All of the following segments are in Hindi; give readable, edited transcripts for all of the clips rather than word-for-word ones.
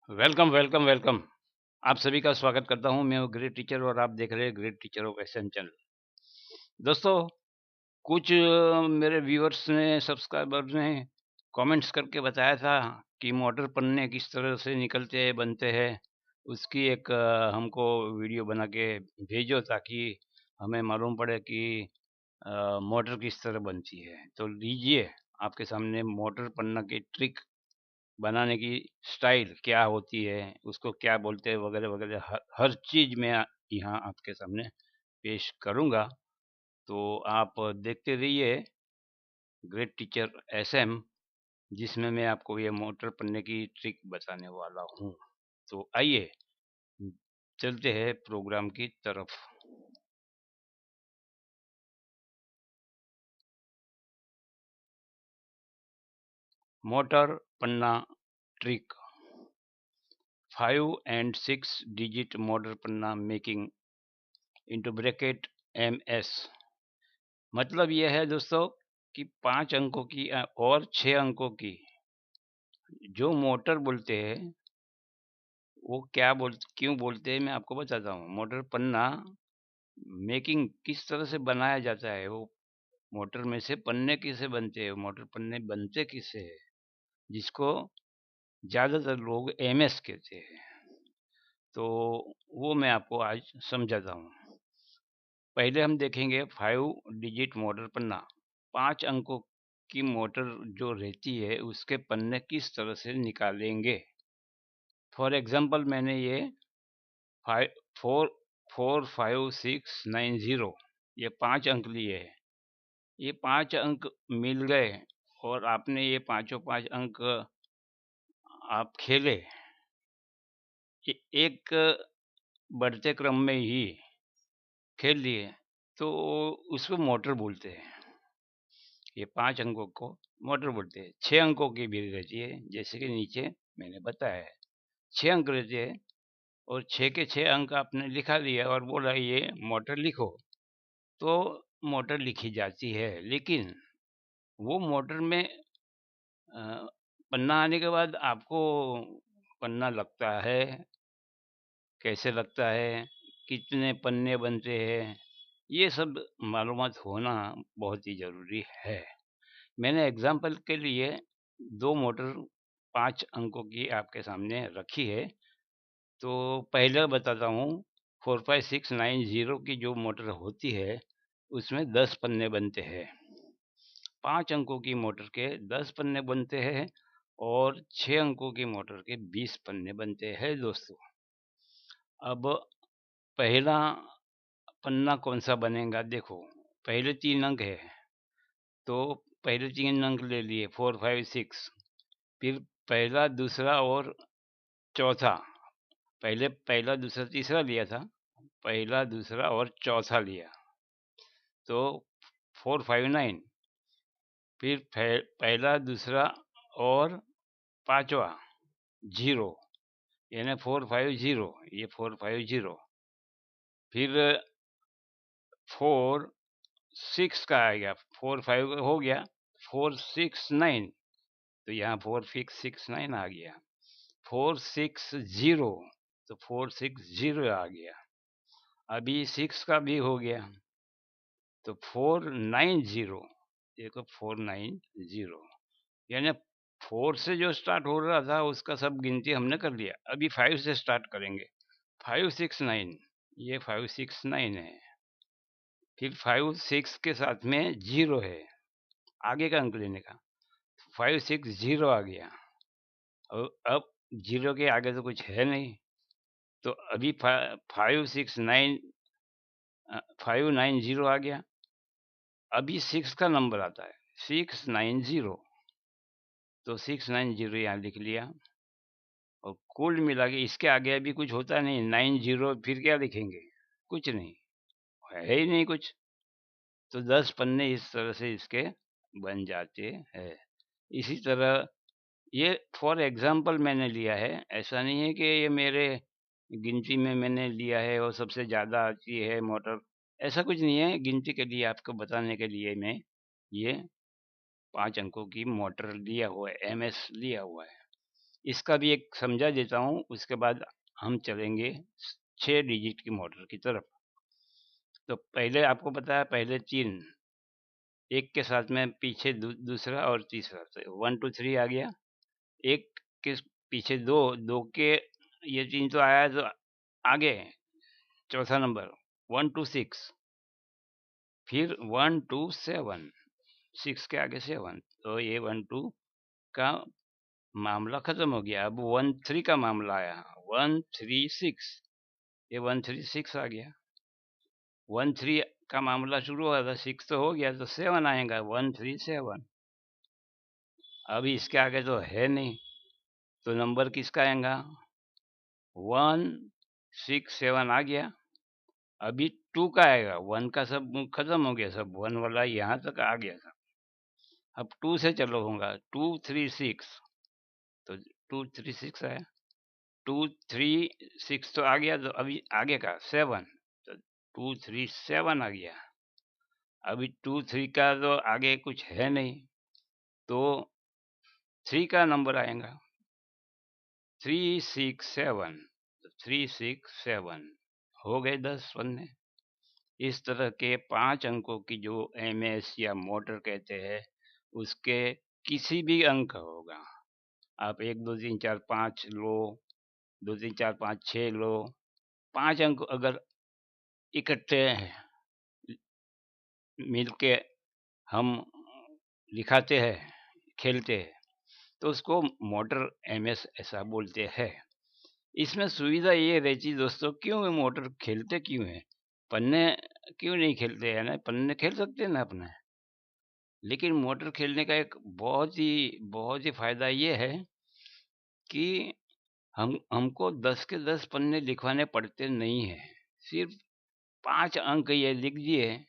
Welcome, welcome, welcome. आप सभी का स्वागत करता हूँ। मैं हूँ ग्रेट टीचर और आप देख रहे हैं great teacher of SM channel. दोस्तों, कुछ मेरे व्यूअर्स ने, सब्सक्राइबर्स ने कमेंट्स करके बताया था कि मोटर पन्ने किस तरह से निकलते हैं, बनते हैं। उसकी एक हमको वीडियो बना के भेजो ताकि हमें मालूम पड़े कि मोटर किस तरह बनती है। तो लीजिए, आपके सामने मोटर पन्ना की ट्रिक बनाने की स्टाइल क्या होती है, उसको क्या बोलते हैं, वगैरह वगैरह हर हर चीज़ मैं यहाँ आपके सामने पेश करूँगा। तो आप देखते रहिए ग्रेट टीचर एसएम, जिसमें मैं आपको ये मोटर पढ़ने की ट्रिक बताने वाला हूँ। तो आइए चलते हैं प्रोग्राम की तरफ। Motor Panna trick 5 and 6 digit motor Panna making into bracket MS। मतलब यह है दोस्तों कि 5 अंकों की और 6 अंकों की जो मोटर बोलते हैं, वो क्यों बोलते हैं मैं आपको बताता हूँ। मोटर पन्ना मेकिंग किस तरह से बनाया जाता है, वो मोटर में से पन्ने किससे बनते हैं, मोटर पन्ने बनते किससे है, जिसको ज़्यादातर लोग MS कहते हैं। तो वो मैं आपको आज समझाता हूँ। पहले हम देखेंगे 5 डिजिट मोटर पन्ना। 5 अंकों की मोटर जो रहती है, उसके पन्ने किस तरह से निकालेंगे। फॉर एग्जांपल मैंने ये 5 4 4 5 6 9 0 ये 5 अंक लिए हैं। ये 5 अंक मिल गए और आपने ये पाँचों 5 अंक आप खेले एक बढ़ते क्रम में ही खेल लिए, तो उसको मोटर बोलते हैं। ये 5 अंकों को मोटर बोलते हैं। 6 अंकों की भी रहती है, जैसे कि नीचे मैंने बताया है। 6 अंक रहते हैं और 6 के 6 अंक आपने लिखा लिया और बोला ये मोटर लिखो, तो मोटर लिखी जाती है। लेकिन वो मोटर में अ, पन्ना आने के बाद आपको पन्ना लगता है, कैसे लगता है, कितने पन्ने बनते हैं, ये सब मालूमात होना बहुत ही ज़रूरी है। मैंने एग्ज़ाम्पल के लिए 2 मोटर 5 अंकों की आपके सामने रखी है। तो पहले बताता हूँ, 45690 की जो मोटर होती है, उसमें 10 पन्ने बनते हैं। 5 अंकों की मोटर के 10 पन्ने बनते हैं और 6 अंकों की मोटर के 20 पन्ने बनते हैं दोस्तों। अब पहला पन्ना कौन-सा बनेगा देखो, पहले 3 अंक है, तो पहले 3 अंक ले लिए 4, 5, 6। फिर पहला, दूसरा और चौथा। पहले पहला, दूसरा, तीसरा लिया था। पहला, दूसरा और चौथा लिया, तो 459। फिर पहला, दूसरा और पाँचवा 0, यानी 450, ये 450। फिर 4 6 का आ गया, 4 5 हो गया, 4 6 9, तो यहाँ 4 6 6 9 आ गया। 4 6 0, तो 4 6 0 आ गया। अभी 6 का भी हो गया, तो 490, देखो 490, यानी 4 से जो स्टार्ट हो रहा था उसका सब गिनती हमने कर लिया। अभी 5 से स्टार्ट करेंगे। 569, ये 569 है। फिर 5 6 के साथ में 0 है, आगे का अंक लेने का। 560 आ गया। और अब 0 के आगे तो कुछ है नहीं, तो अभी 569 590 आ गया। अभी 6 का नंबर आता है, 690, तो 690 यहाँ लिख लिया। और कुल मिला के इसके आगे अभी कुछ होता नहीं, 90 फिर क्या लिखेंगे, कुछ नहीं है ही नहीं कुछ। तो 10 पन्ने इस तरह से इसके बन जाते हैं। इसी तरह ये फॉर एग्जाम्पल मैंने लिया है, ऐसा नहीं है कि ये मेरे गिनती में मैंने लिया है और सबसे ज़्यादा आती है मोटर, ऐसा कुछ नहीं है। गिनती के लिए आपको बताने के लिए मैं ये 5 अंकों की मोटर लिया हुआ है, MS लिया हुआ है। इसका भी एक समझा देता हूँ, उसके बाद हम चलेंगे 6 डिजिट की मोटर की तरफ। तो पहले आपको पता है, पहले 3 एक के साथ में पीछे दूसरा और तीसरा, तो 1 2 3 आ गया। एक के पीछे 2, 2 के ये 3 तो आया, तो आगे चौथा नंबर 1 2 6, फिर 1 2 7, 6 के आगे 7, तो ये 1 2 का मामला खत्म हो गया। अब 1 3 का मामला आया, 1 3 6, ये 1 3 6 आ गया। 1 3 का मामला शुरू हुआ था, 6 तो हो गया, तो 7 आएगा, 1 3 7। अभी इसके आगे तो है नहीं, तो नंबर किसका आएगा? 1 6 7 आ गया। अभी 2 का आएगा, 1 का सब खत्म हो गया, सब 1 वाला यहाँ तक आ गया था। अब 2 से चलो होगा, 2 3 6, तो 2 3 6 आया। 2 3 6 तो आ गया, तो अभी आगे का 7, तो 2 3 7 आ गया। अभी 2 3 का तो आगे कुछ है नहीं, तो 3 का नंबर आएगा, 3 6 7, तो 3 6 7 हो गए 10 पन्ने। इस तरह के 5 अंकों की जो एमएस या मोटर कहते हैं, उसके किसी भी अंक होगा, आप 1 2 3 4 5 लो, 2 3 4 5 6 लो, 5 अंक अगर इकट्ठे मिलके हम लिखाते हैं, खेलते हैं, तो उसको मोटर एमएस ऐसा बोलते हैं। इसमें सुविधा ये रहती दोस्तों, क्यों ये मोटर खेलते क्यों हैं? पन्ने क्यों नहीं खेलते हैं ना? पन्ने खेल सकते हैं ना अपने, लेकिन मोटर खेलने का एक बहुत ही फ़ायदा ये है कि हमको 10 के 10 पन्ने लिखवाने पड़ते नहीं हैं। सिर्फ़ 5 अंक ये लिख दिए,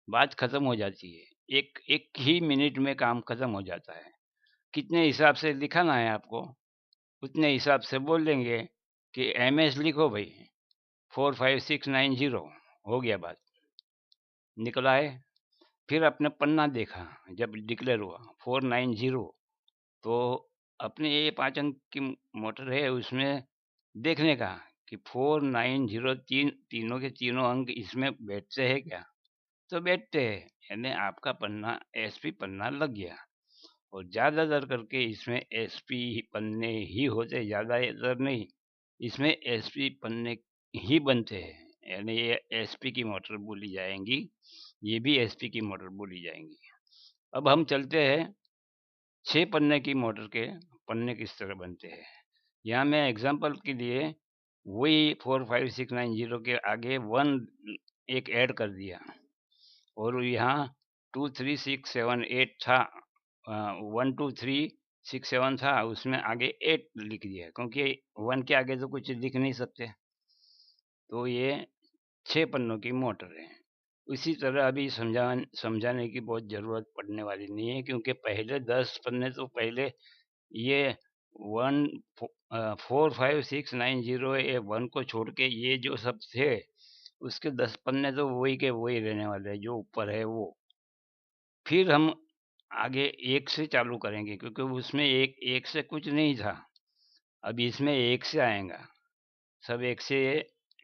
बात खत्म हो जाती है। एक एक ही मिनट में काम खत्म हो जाता है। कितने हिसाब से लिखाना है आपको, उतने हिसाब से बोल देंगे कि एमएस लिखो भई, 45690, हो गया बात, निकला है। फिर आपने पन्ना देखा, जब डिक्लेयर हुआ 490, तो अपने ये 5 अंक की मोटर है, उसमें देखने का कि 490 तीनों के तीनों अंक इसमें बैठते हैं क्या? तो बैठते हैं, यानी आपका पन्ना एसपी पन्ना लग गया। और ज़्यादातर करके इसमें एसपी पन्ने ही होते, ज़्यादातर नहीं, इसमें एसपी पन्ने ही बनते हैं, यानी ये एसपी की मोटर बोली जाएंगी, ये भी एसपी की मोटर बोली जाएंगी। अब हम चलते हैं 6 पन्ने की मोटर के पन्ने किस तरह बनते हैं। यहाँ मैं एग्जांपल के लिए वही 45690 के आगे 1 एक ऐड कर दिया, और यहाँ 2 3 6 7 8 था, 1 2 3 6 7 था, उसमें आगे 8 लिख दिया, क्योंकि 1 के आगे तो कुछ लिख नहीं सकते। तो ये 6 पन्नों की मोटर है। उसी तरह अभी समझाने की बहुत ज़रूरत पड़ने वाली नहीं है, क्योंकि पहले 10 पन्ने तो पहले ये 1 4 5 6 9 0, ये 1 को छोड़ के ये जो सब थे, उसके 10 पन्ने तो वही के वही रहने वाले हैं, जो ऊपर है वो। फिर हम आगे 1 से चालू करेंगे, क्योंकि उसमें 1 से कुछ नहीं था। अब इसमें 1 से आएगा, सब 1 से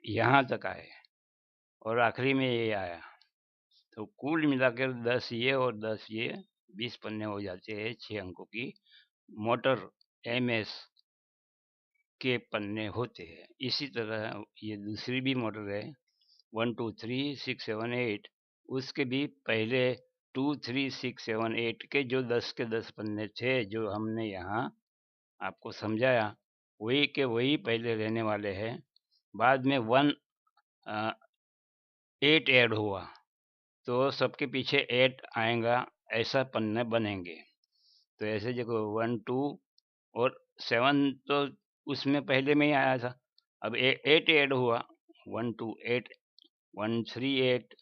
यहाँ तक आए, और आखिरी में ये आया। तो कुल मिलाकर 10 ये और 10 ये, 20 पन्ने हो जाते हैं 6 अंकों की मोटर एमएस के पन्ने होते हैं। इसी तरह ये दूसरी भी मोटर है, 1 2 3 6 7 8, उसके भी पहले 2 3 6 7 8 के जो 10 के 10 पन्ने थे, जो हमने यहाँ आपको समझाया, वही के वही पहले रहने वाले हैं। बाद में 8 ऐड हुआ, तो सबके पीछे 8 आएगा, ऐसा पन्ने बनेंगे। तो ऐसे देखो 1 2 और 7 तो उसमें पहले में ही आया था। अब 8 ऐड हुआ, 1 2 8, 1 3 8,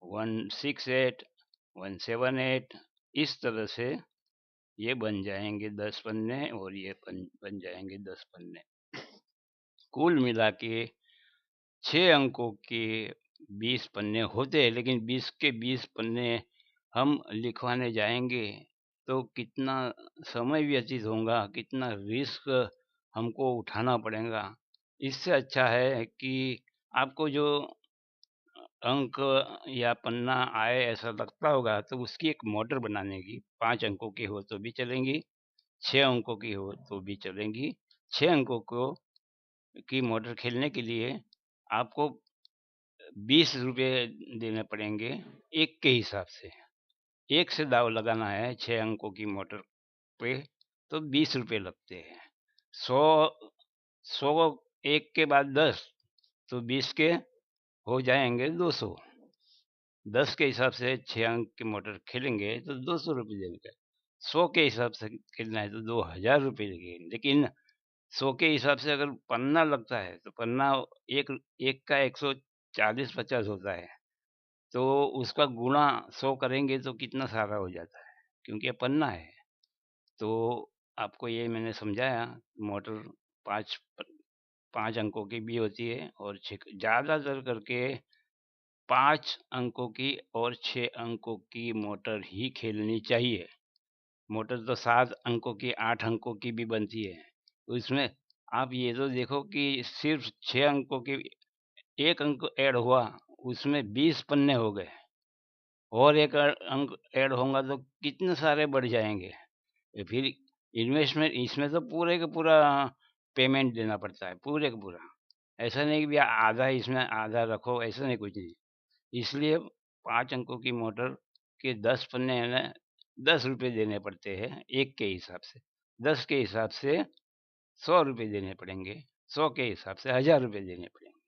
1 6 8, 1 7 8, इस तरह से ये बन जाएंगे 10 पन्ने, और ये बन जाएंगे 10 पन्ने। कुल मिला के 6 अंकों के 20 पन्ने होते हैं, लेकिन 20 के 20 पन्ने हम लिखवाने जाएंगे तो कितना समय व्यतीत होगा, कितना रिस्क हमको उठाना पड़ेगा। इससे अच्छा है कि आपको जो अंक या पन्ना आए ऐसा लगता होगा, तो उसकी एक मोटर बनाने की, 5 अंकों की हो तो भी चलेंगी, 6 अंकों की हो तो भी चलेंगी। 6 अंकों को की मोटर खेलने के लिए आपको ₹20 देने पड़ेंगे, 1 के हिसाब से। 1 से दाँव लगाना है 6 अंकों की मोटर पे, तो ₹20 लगते हैं। 100 100 1 के बाद 10, तो 20 के हो जाएँगे 200। 10 के हिसाब से 6 अंक की मोटर खेलेंगे तो ₹200 देंगे। 100 के हिसाब से खेलना है तो ₹2000 लगेंगे। लेकिन 100 के हिसाब से अगर पन्ना लगता है, तो पन्ना एक एक का 140-50 होता है। तो उसका गुणा 100 करेंगे तो कितना सारा हो जाता है, क्योंकि ये पन्ना है। तो आपको ये मैंने समझाया, मोटर 5 5 अंकों की भी होती है और 6 ज़्यादातर करके 5 अंकों की और 6 अंकों की मोटर ही खेलनी चाहिए। मोटर तो 7 अंकों की, 8 अंकों की भी बनती है। तो इसमें आप ये तो देखो कि सिर्फ़ 6 अंकों की 1 अंक ऐड हुआ, उसमें 20 पन्ने हो गए। और एक अंक ऐड होगा तो कितने सारे बढ़ जाएँगे। फिर इन्वेस्टमेंट इसमें तो पूरे का पूरा पेमेंट देना पड़ता है, पूरे का पूरा। ऐसा नहीं कि भई आधा इसमें आधा रखो, ऐसा नहीं, कुछ नहीं। इसलिए 5 अंकों की मोटर के 10 पन्ने हैं ना, ₹10 देने पड़ते हैं 1 के हिसाब से। 10 के हिसाब से ₹100 देने पड़ेंगे, 100 के हिसाब से ₹1000 देने पड़ेंगे।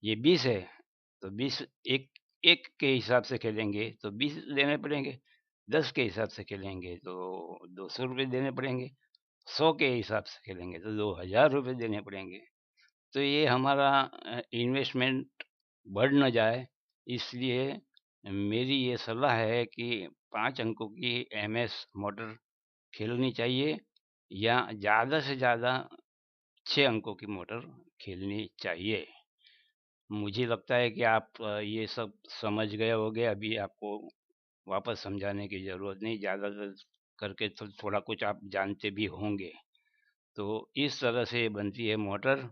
ये 20 है, तो 20 एक 1 के हिसाब से खेलेंगे तो 20 देने पड़ेंगे, 10 के हिसाब से खेलेंगे तो ₹200 देने पड़ेंगे, 100 के हिसाब से खेलेंगे तो ₹2000 देने पड़ेंगे। तो ये हमारा इन्वेस्टमेंट बढ़ ना जाए, इसलिए मेरी ये सलाह है कि 5 अंकों की एमएस मोटर खेलनी चाहिए या ज़्यादा से ज़्यादा 6 अंकों की मोटर खेलनी चाहिए। मुझे लगता है कि आप ये सब समझ गए होंगे, अभी आपको वापस समझाने की ज़रूरत नहीं, ज़्यादातर करके तो थोड़ा कुछ आप जानते भी होंगे। तो इस तरह से बनती है मोटर।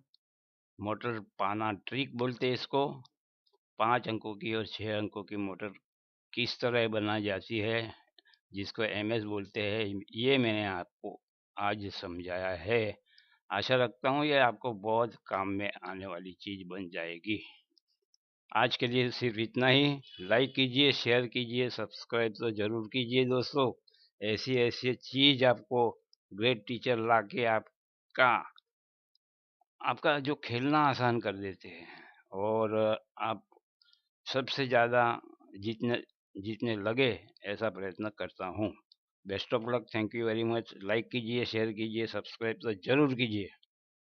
मोटर पाना ट्रिक बोलते हैं इसको। 5 अंकों की और 6 अंकों की मोटर किस तरह बनाई जाती है, जिसको एमएस बोलते हैं, ये मैंने आपको आज समझाया है। आशा रखता हूँ ये आपको बहुत काम में आने वाली चीज़ बन जाएगी। आज के लिए सिर्फ इतना ही। लाइक कीजिए, शेयर कीजिए, सब्सक्राइब तो ज़रूर कीजिए दोस्तों। ऐसी-ऐसी चीज़ आपको ग्रेट टीचर लाके आपका आपका जो खेलना आसान कर देते हैं, और आप सबसे ज़्यादा जीतने जीतने लगे, ऐसा प्रयत्न करता हूँ। Best of luck, thank you very much. Like कीजिए, शेयर कीजिए, सब्सक्राइब तो ज़रूर कीजिए।